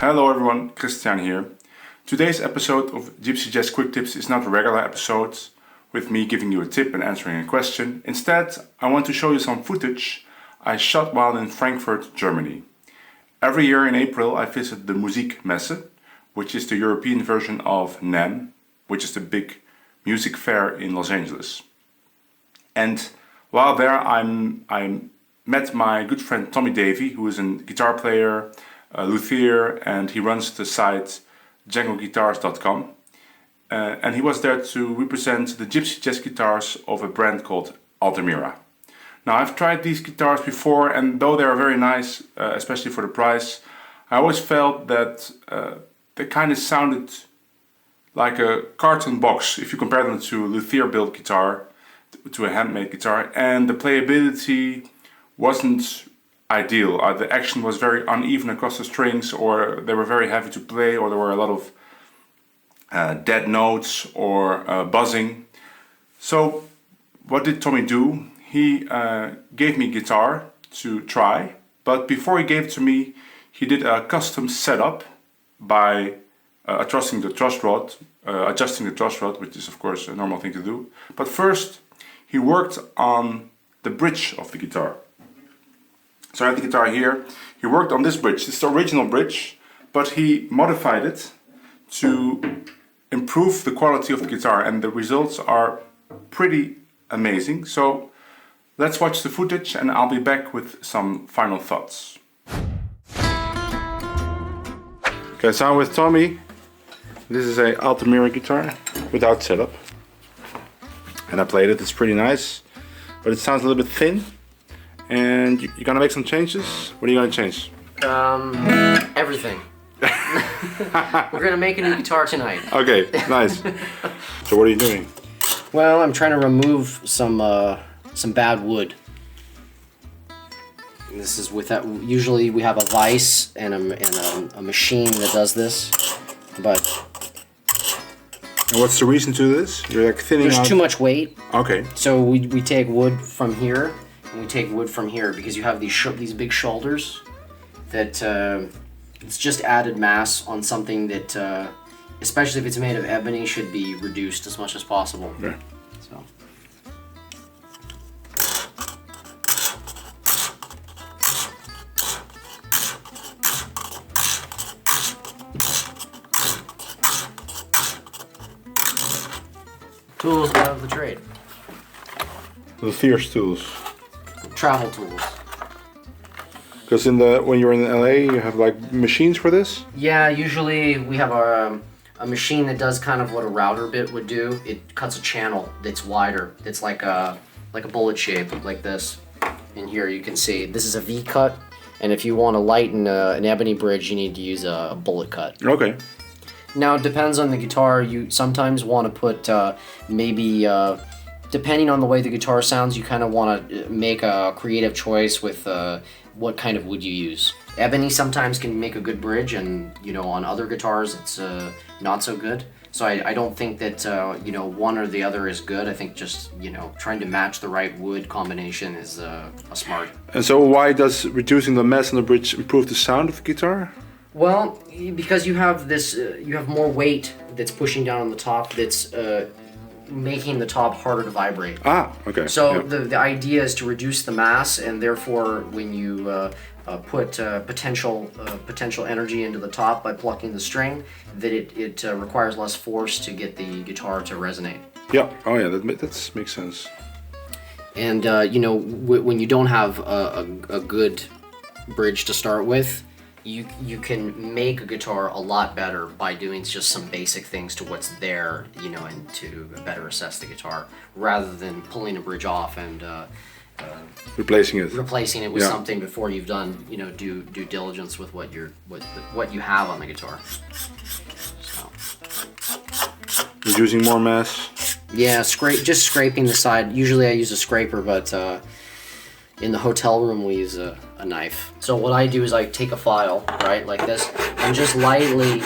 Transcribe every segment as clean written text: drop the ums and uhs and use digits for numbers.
Hello everyone, Christian here. Today's episode of Gypsy Jazz Quick Tips is not a regular episode with me giving you a tip and answering a question. Instead, I want to show you some footage I shot while in Frankfurt, Germany. Every year in April I visit the Musikmesse, which is the European version of NAMM, which is the big music fair in Los Angeles. And while there I met my good friend Tommy Davy, who is a guitar player, a luthier, and he runs the site djangoguitars.com. And he was there to represent the Gypsy Jazz guitars of a brand called Altamira. Now I've tried these guitars before, and though they are very nice, especially for the price, I always felt that they kind of sounded like a carton box if you compare them to a luthier built guitar, to a handmade guitar, and the playability wasn't ideal. The action was very uneven across the strings, or they were very heavy to play, or there were a lot of dead notes or buzzing. So what did Tommy do? He gave me a guitar to try, but before he gave it to me, he did a custom setup by adjusting the truss rod, which is of course a normal thing to do. But first, he worked on the bridge of the guitar. So I have the guitar here. He worked on this bridge. It's the original bridge, but he modified it to improve the quality of the guitar, and the results are pretty amazing. So let's watch the footage and I'll be back with some final thoughts. Okay, so I'm with Tommy. This is a Altamira guitar without setup. And I played it, it's pretty nice, but it sounds a little bit thin. And you're gonna make some changes? What are you gonna change? Everything. We're gonna make a new guitar tonight. Okay, nice. So what are you doing? Well, I'm trying to remove some bad wood. And this is with that. Usually we have a vise and a machine that does this, but. And what's the reason to this? You're like thinning out. There's too much weight. Okay. So we take wood from here. And we take wood from here because you have these big shoulders that it's just added mass on something that, especially if it's made of ebony, should be reduced as much as possible. Yeah. So. Tools of the trade. The fierce tools. Travel tools. Because when you're in LA, you have like machines for this? Yeah, usually we have a machine that does kind of what a router bit would do. It cuts a channel that's wider. It's like a bullet shape, like this. In here you can see this is a V cut, and if you want to lighten an ebony bridge, you need to use a bullet cut. Okay. Now it depends on the guitar. You sometimes want to put maybe. Depending on the way the guitar sounds, you kind of want to make a creative choice with what kind of wood you use. Ebony sometimes can make a good bridge, and on other guitars it's not so good. So I don't think that one or the other is good. I think just trying to match the right wood combination is a smart. And so why does reducing the mass on the bridge improve the sound of the guitar? Well, because you have this, you have more weight that's pushing down on the top. That's making the top harder to vibrate. Ah, okay. So yeah. the idea is to reduce the mass, and therefore when you put potential energy into the top by plucking the string, that it requires less force to get the guitar to resonate. Yeah. Oh yeah, that makes sense. And when you don't have a good bridge to start with, you can make a guitar a lot better by doing just some basic things to what's there, and to better assess the guitar, rather than pulling a bridge off and replacing it with something before you've done due diligence with what you have on the guitar. So. Using more mass. Yeah, just scraping the side. Usually I use a scraper, but in the hotel room we use a knife. So what I do is I take a file, right, like this, and just lightly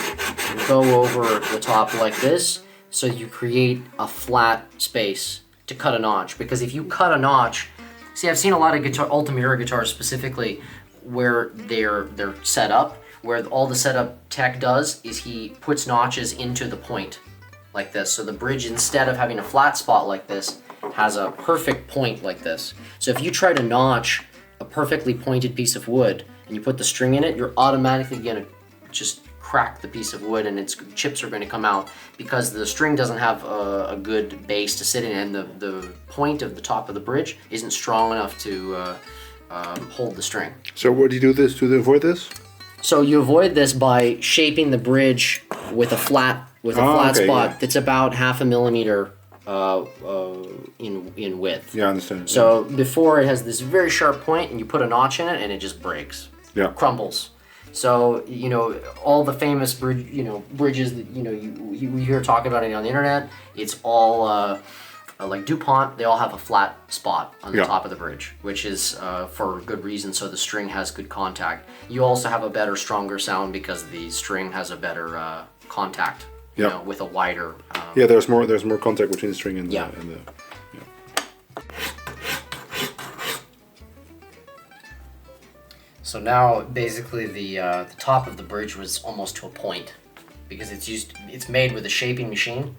go over the top like this, so you create a flat space to cut a notch. Because if you cut a notch, see, I've seen a lot of Altamira guitars specifically where they're set up where all the setup tech does is he puts notches into the point like this. So the bridge, instead of having a flat spot like this, has a perfect point like this. So if you try to notch a perfectly pointed piece of wood and you put the string in it, you're automatically going to just crack the piece of wood and its chips are going to come out because the string doesn't have a good base to sit in, and the point of the top of the bridge isn't strong enough to hold the string. So what do you do this to avoid this? So you avoid this by shaping the bridge with a flat spot that's about 0.5 millimeter in width. Yeah, I understand. So before it has this very sharp point, and you put a notch in it, and it just breaks. Yeah. Crumbles. So all the famous bridges that you hear talking about it on the internet. It's all like DuPont. They all have a flat spot on the top of the bridge, which is for good reason. So the string has good contact. You also have a better, stronger sound because the string has a better contact. With a wider. There's more contact between the string and the. So now, basically, the top of the bridge was almost to a point, because it's made with a shaping machine,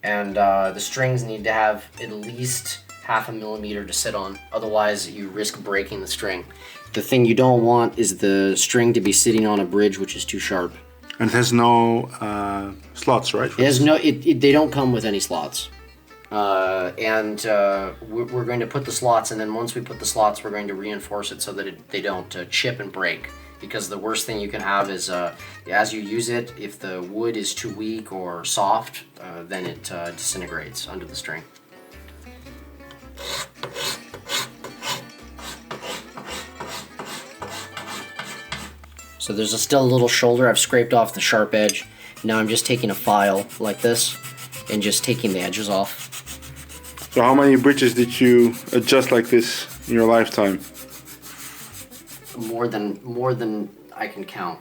and the strings need to have at least 0.5 millimeter to sit on. Otherwise, you risk breaking the string. The thing you don't want is the string to be sitting on a bridge which is too sharp. And it has no slots, right? It has no. They don't come with any slots. We're going to put the slots, and then once we put the slots, we're going to reinforce it so that they don't chip and break. Because the worst thing you can have is, as you use it, if the wood is too weak or soft, then it disintegrates under the string. So there's still a little shoulder. I've scraped off the sharp edge. Now I'm just taking a file like this and just taking the edges off. So how many bridges did you adjust like this in your lifetime? More than I can count.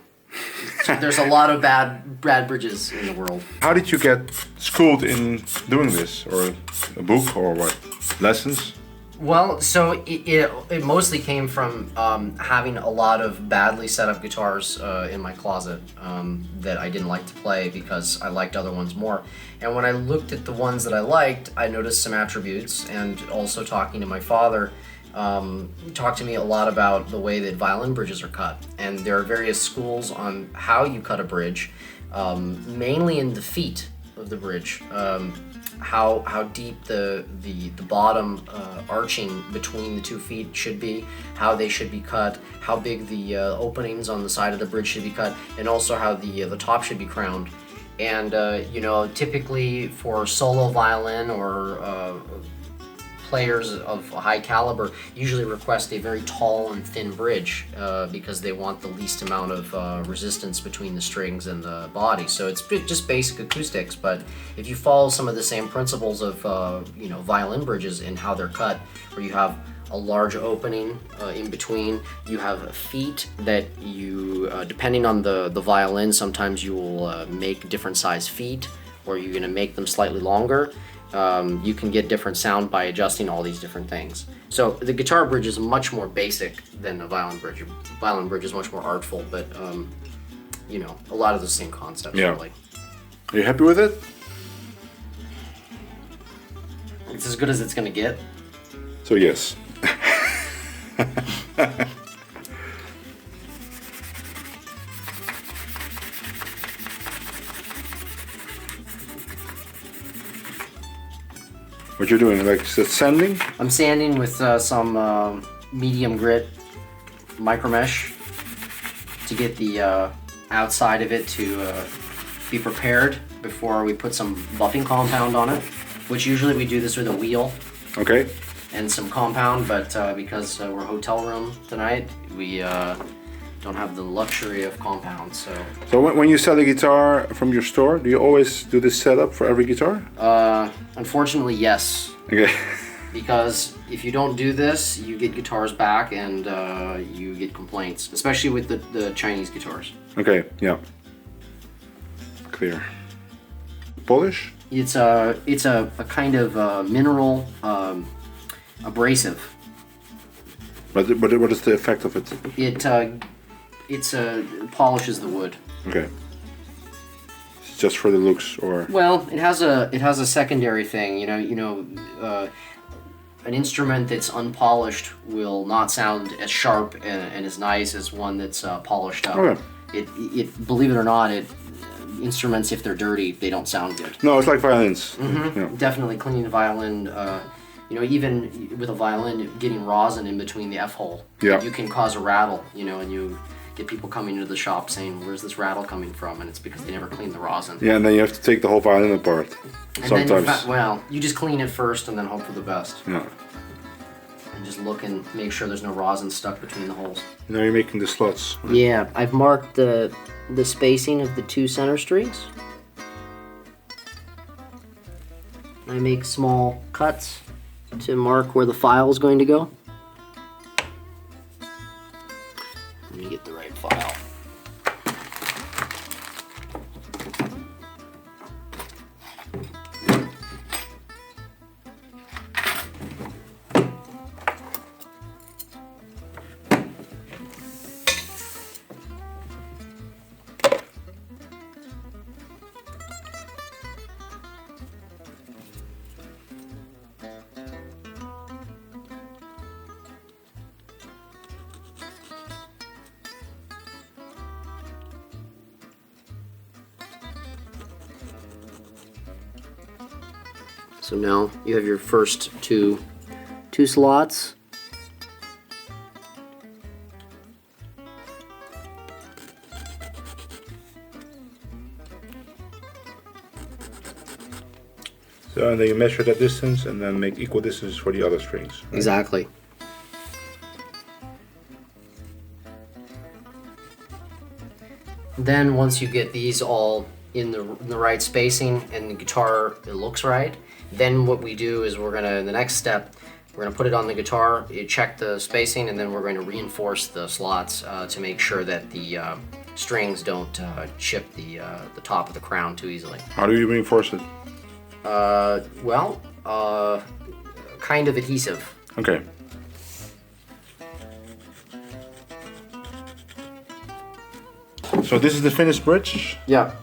There's a lot of bad bridges in the world. How did you get schooled in doing this? Or a book or what? Lessons? Well, so it mostly came from having a lot of badly set up guitars in my closet that I didn't like to play because I liked other ones more. And when I looked at the ones that I liked, I noticed some attributes, and also talking to my father, talked to me a lot about the way that violin bridges are cut. And there are various schools on how you cut a bridge, mainly in the feet of the bridge. How deep the bottom arching between the 2 feet should be, how they should be cut, how big the openings on the side of the bridge should be cut, and also how the top should be crowned. And typically for solo violin or players of high caliber usually request a very tall and thin bridge because they want the least amount of resistance between the strings and the body. So it's just basic acoustics, but if you follow some of the same principles of violin bridges in how they're cut, where you have a large opening in between, you have feet that you, depending on the violin, sometimes you will make different size feet, or you're going to make them slightly longer. You can get different sound by adjusting all these different things. So the guitar bridge is much more basic than a violin bridge. A violin bridge is much more artful, but a lot of the same concepts. Yeah. Really. Are you happy with it? It's as good as it's gonna get. So yes. What you're doing, like sanding? I'm sanding with some medium grit micro mesh to get the outside of it to be prepared before we put some buffing compound on it, which usually we do this with a wheel. Okay. And some compound, but because we're hotel room tonight, we don't have the luxury of compound. So when you sell a guitar from your store, do you always do this setup for every guitar? Unfortunately, yes. Okay. Because if you don't do this, you get guitars back and you get complaints, especially with the Chinese guitars. Okay, yeah. Clear. Polish? It's a kind of mineral abrasive. But what is the effect of it? It It's polishes the wood. Okay. It's just for the looks, or? Well, it has a secondary thing. An instrument that's unpolished will not sound as sharp and as nice as one that's polished up. Okay. It believe it or not, instruments, if they're dirty, they don't sound good. No, it's like violins. Mm-hmm. Yeah. Definitely cleaning the violin. Even with a violin, getting rosin in between the F hole, Yeah. you can cause a rattle. And you get people coming into the shop saying, "Where's this rattle coming from?" And it's because they never cleaned the rosin. Yeah, and then you have to take the whole violin apart. And Sometimes. then you just clean it first and then hope for the best. Yeah. And just look and make sure there's no rosin stuck between the holes. Now you're making the slots. Yeah, I've marked the spacing of the two center strings. I make small cuts to mark where the file is going to go. Let me get the right file. So now you have your first two slots. So and then you measure that distance and then make equal distance for the other strings. Right? Exactly. Then once you get these all in the right spacing and the guitar it looks right, then what we do is the next step, we're gonna put it on the guitar, you check the spacing, and then we're going to reinforce the slots to make sure that the strings don't chip the top of the crown too easily. How do you reinforce it? Kind of adhesive. Okay. So this is the finished bridge. Yeah.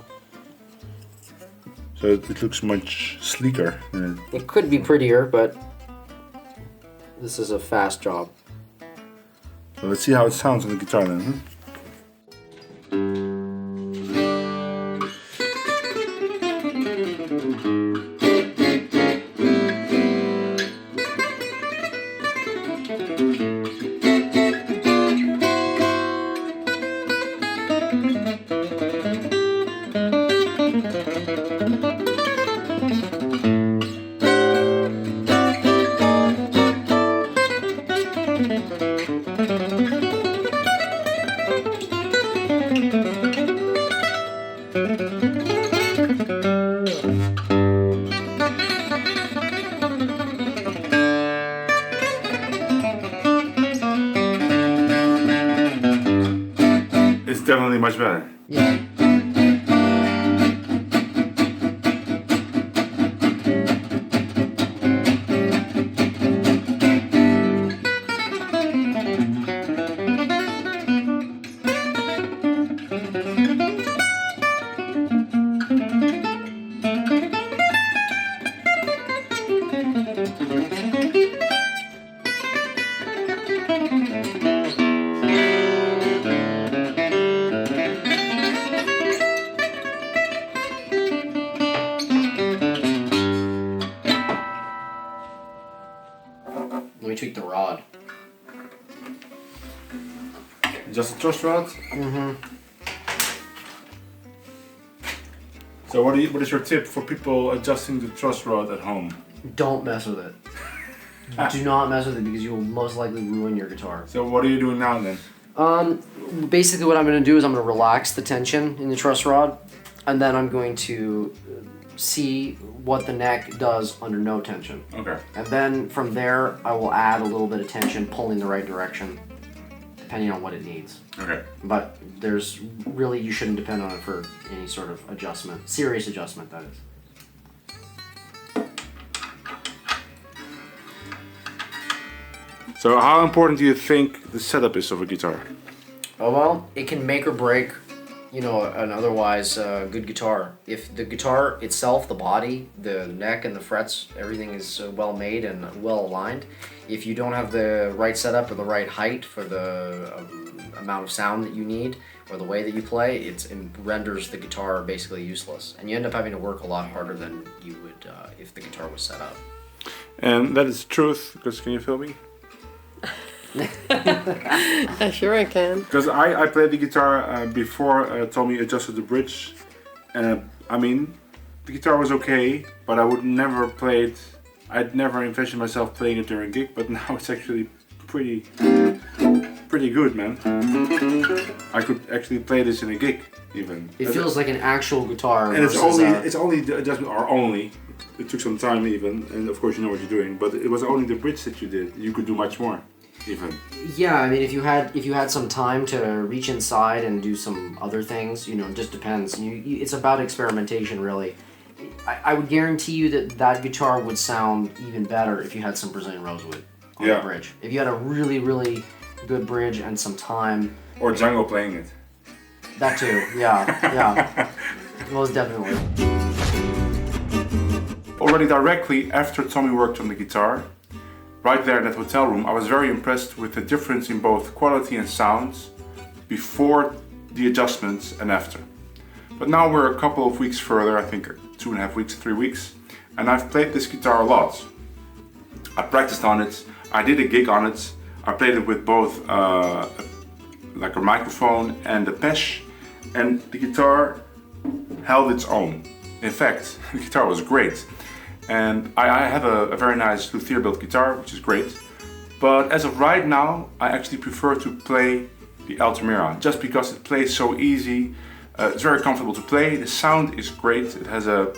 So it looks much sleeker. It could be prettier, but this is a fast job. So let's see how it sounds on the guitar then. Hmm? It's definitely much better. Yeah. Let me tweak the rod. Just a truss rod? Mm-hmm. So what is your tip for people adjusting the truss rod at home? Don't mess with it. Do not mess with it because you will most likely ruin your guitar. So what are you doing now then? Basically what I'm going to do is I'm going to relax the tension in the truss rod, and then I'm going to see what the neck does under no tension. Okay. And then from there, I will add a little bit of tension, pulling the right direction, depending on what it needs. Okay. But you shouldn't depend on it for any sort of adjustment, serious adjustment, that is. So how important do you think the setup is of a guitar? Oh, well, it can make or break, an otherwise good guitar. If the guitar itself, the body, the neck and the frets, everything is well made and well aligned, if you don't have the right setup or the right height for the amount of sound that you need or the way that you play, it renders the guitar basically useless. And you end up having to work a lot harder than you would if the guitar was set up. And that is the truth, because can you feel me? Sure I can. Because I played the guitar before Tommy adjusted the bridge. I mean, the guitar was okay, but I would never play it. I'd never envisioned myself playing it during a gig, but now it's actually pretty good, man. I could actually play this in a gig, even. It feels like an actual guitar. And it's only the adjustment, or only. It took some time even, and of course you know what you're doing. But it was only the bridge that you did. You could do much more, even. Yeah, I mean, if you had some time to reach inside and do some other things, it just depends. It's about experimentation, really. I would guarantee you that guitar would sound even better if you had some Brazilian rosewood on the bridge. If you had a really, really good bridge and some time. Or Django playing it. That too, yeah. Most definitely. Already directly after Tommy worked on the guitar, right there in that hotel room, I was very impressed with the difference in both quality and sounds before the adjustments and after. But now we're a couple of weeks further, I think 2.5 weeks, 3 weeks, and I've played this guitar a lot. I practiced on it, I did a gig on it, I played it with both like a microphone and a pesh, and the guitar held its own. In fact, the guitar was great. And I have a very nice luthier built guitar, which is great. But as of right now, I actually prefer to play the Altamira, just because it plays so easy. It's very comfortable to play. The sound is great. It has a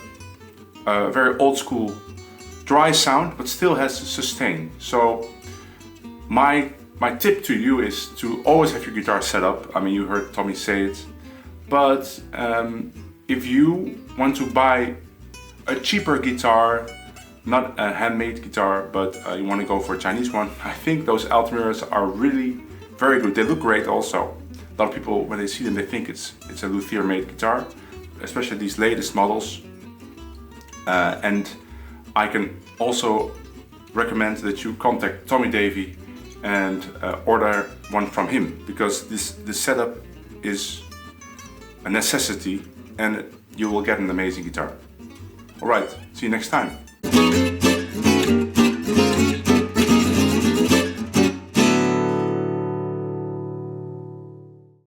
very old school dry sound, but still has sustain. So my tip to you is to always have your guitar set up. I mean, you heard Tommy say it. But if you want to buy a cheaper guitar, not a handmade guitar, but you want to go for a Chinese one, I think those Altamiras are really very good. They look great also. A lot of people, when they see them, they think it's a luthier made guitar, especially these latest models. And I can also recommend that you contact Tommy Davy and order one from him, because this setup is a necessity and you will get an amazing guitar. Alright, see you next time.